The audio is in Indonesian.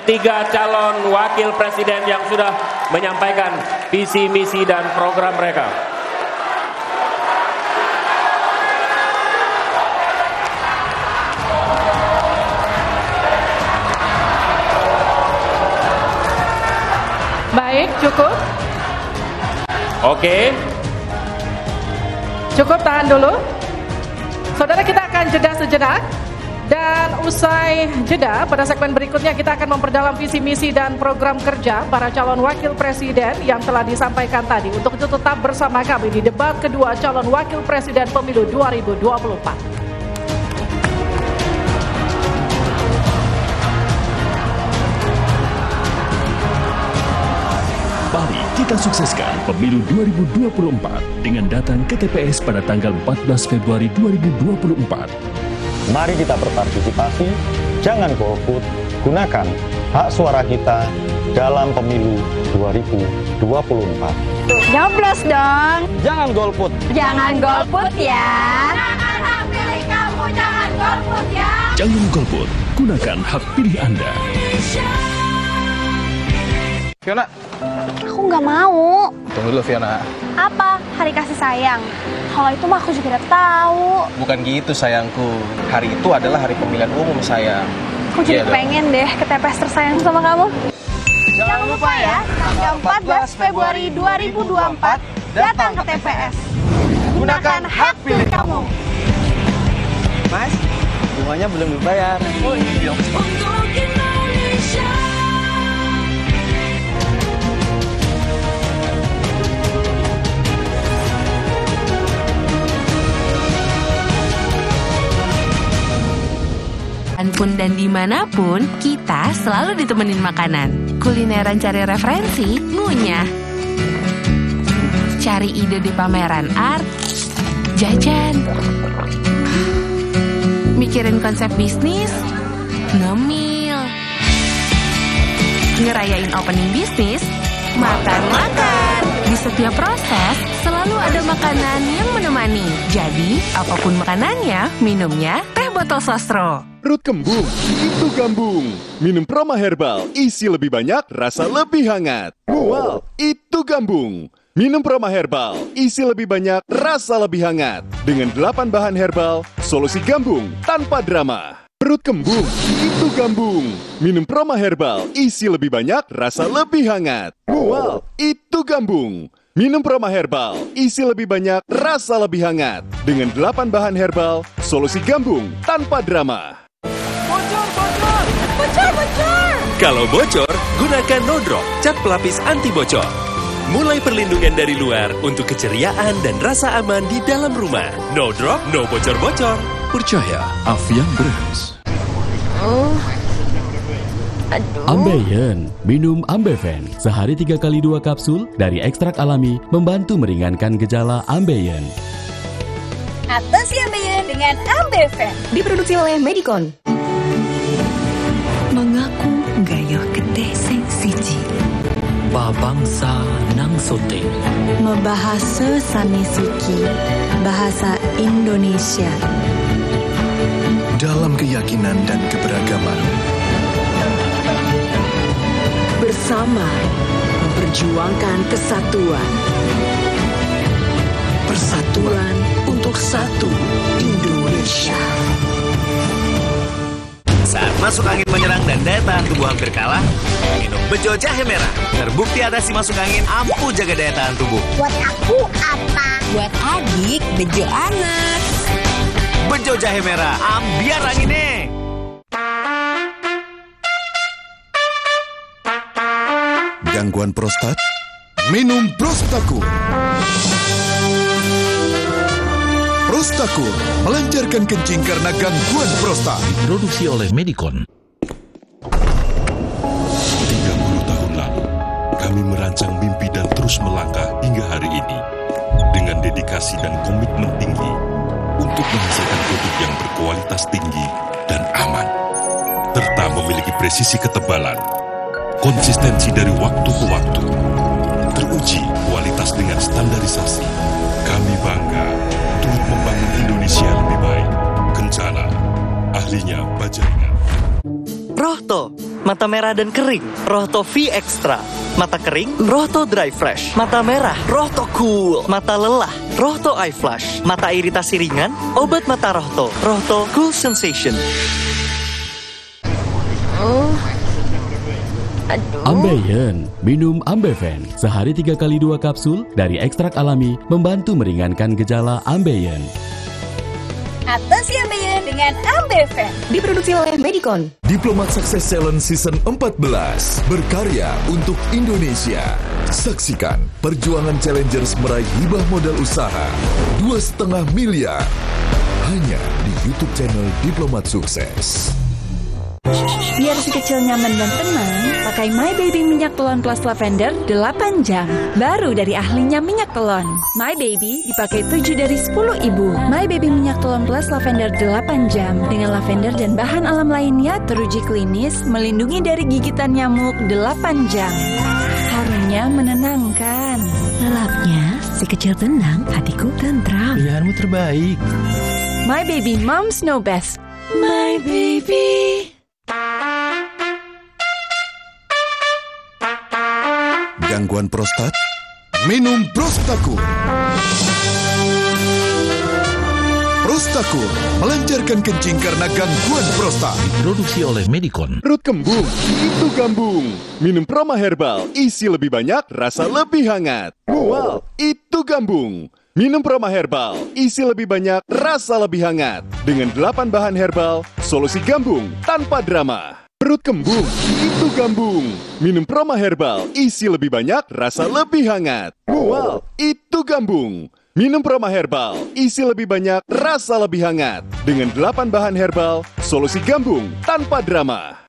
tiga calon wakil presiden yang sudah menyampaikan visi, misi, dan program mereka. Baik, cukup. Oke. Cukup, tahan dulu. Saudara, kita akan jeda sejenak. Dan usai jeda, pada segmen berikutnya kita akan memperdalam visi misi dan program kerja para calon wakil presiden yang telah disampaikan tadi. Untuk itu tetap bersama kami di debat kedua calon wakil presiden pemilu 2024. Mari kita sukseskan pemilu 2024 dengan datang ke TPS pada tanggal 14 Februari 2024. Mari kita berpartisipasi, jangan golput, gunakan hak suara kita dalam pemilu 2024. Nyoblos dong. Jangan golput. Jangan golput ya. Gunakan hak pilih kamu, jangan golput ya. Jangan golput, gunakan hak pilih Anda. Fiona, Aku nggak mau. tunggu dulu Fiona. Apa? Hari kasih sayang. Kalau itu mah aku juga udah tahu. Bukan gitu sayangku. Hari itu adalah hari pemilihan umum sayang. Aku jadi Iya dong. pengen deh ke TPS tersayang sama kamu. Jangan lupa ya, tanggal 14 Februari 2024 datang ke TPS. Gunakan hak pilih kamu. Mas, bunganya belum dibayar. Oh iya. Pun dan dimanapun, kita selalu ditemenin makanan. Kulineran cari referensi, ngunyah. Cari ide di pameran art, jajan. Mikirin konsep bisnis, ngemil. Ngerayain opening bisnis, makan-makan. Di setiap proses, selalu ada makanan yang menemani. Jadi, apapun makanannya, minumnya teh botol sostro. Perut kembung, itu gambung. Minum Proma Herbal, isi lebih banyak, rasa lebih hangat. Mual, itu gambung. Minum Proma Herbal, isi lebih banyak, rasa lebih hangat. Dengan 8 bahan herbal, solusi gambung tanpa drama. Perut kembung, itu gambung. Minum Proma Herbal, isi lebih banyak, rasa lebih hangat. Mual, itu gambung. Minum Proma Herbal, isi lebih banyak, rasa lebih hangat. Dengan 8 bahan herbal, solusi gambung tanpa drama. Bocor. Kalau bocor, gunakan No Drop, cat pelapis anti bocor. Mulai perlindungan dari luar untuk keceriaan dan rasa aman di dalam rumah. No Drop, no bocor-bocor. Percaya, Avian Brands. Ambeien, minum Ambeven. Sehari 3 kali 2 kapsul dari ekstrak alami membantu meringankan gejala Ambeien. Atasi Ambeien dengan Ambeven. Diproduksi oleh Medicon. Mengaku gaya kedai sing siji. Babangsa nang sote. Membahasa sani suci. Bahasa Indonesia. Dalam keyakinan dan keberagaman. Bersama memperjuangkan kesatuan. Persatuan untuk satu Indonesia. Saat masuk angin menyerang dan daya tahan tubuh hampir kalah, minum Bejo Jahe Merah. Terbukti atasi masuk angin ampuh jaga daya tahan tubuh. Buat aku apa? Buat adik, bejo anak. Bejo Jahe Merah, ambiar anginnya. Gangguan prostat? Minum Prostakur. Prostakur melancarkan kencing karena gangguan prostat. Diproduksi oleh Medicon. 30 tahun lalu, kami merancang mimpi dan terus melangkah hingga hari ini. Dengan dedikasi dan komitmen tinggi untuk menghasilkan produk yang berkualitas tinggi dan aman. Serta memiliki presisi ketebalan, konsistensi dari waktu ke waktu, teruji kualitas dengan standarisasi. Kami bangga turut membangun Indonesia lebih baik. Kencana, ahlinya Bajaringan. Rohto, mata merah dan kering, Rohto V Extra. Mata kering, Rohto Dry Fresh. Mata merah, Rohto Cool. Mata lelah, Rohto Eye Flash. Mata iritasi ringan, obat mata Rohto, Rohto Cool Sensation. Ambeien, minum Ambeven. Sehari 3 kali 2 kapsul dari ekstrak alami membantu meringankan gejala ambeien. Atasi ambeien dengan Ambeven. Diproduksi oleh Medicon. Diplomat Success Challenge Season 14 berkarya untuk Indonesia. Saksikan perjuangan challengers meraih hibah modal usaha 2,5 miliar hanya di YouTube channel Diplomat Sukses. Biar si kecil nyaman dan tenang, pakai My Baby Minyak Telon Plus Lavender 8 jam. Baru dari ahlinya minyak telon. My Baby dipakai 7 dari 10 ibu. My Baby Minyak Telon Plus Lavender 8 jam. Dengan lavender dan bahan alam lainnya teruji klinis, melindungi dari gigitan nyamuk 8 jam. Harumnya menenangkan. Lelapnya, si kecil tenang, hatiku tentram. Pilihanmu terbaik. My Baby Moms Know Best. My Baby. Gangguan prostat? Minum Prostakur. Prostakur melancarkan kencing karena gangguan prostat. Diproduksi oleh Medicon. Perut kembung, itu gambung. Minum Proma Herbal, isi lebih banyak, rasa lebih hangat. Mual, itu gambung. Minum Proma Herbal, isi lebih banyak, rasa lebih hangat. Dengan 8 bahan herbal, solusi gambung tanpa drama. Perut kembung, itu gambung. Minum Proma Herbal, isi lebih banyak, rasa lebih hangat. Mual, itu gambung. Minum Proma Herbal, isi lebih banyak, rasa lebih hangat. Dengan 8 bahan herbal, solusi gambung tanpa drama.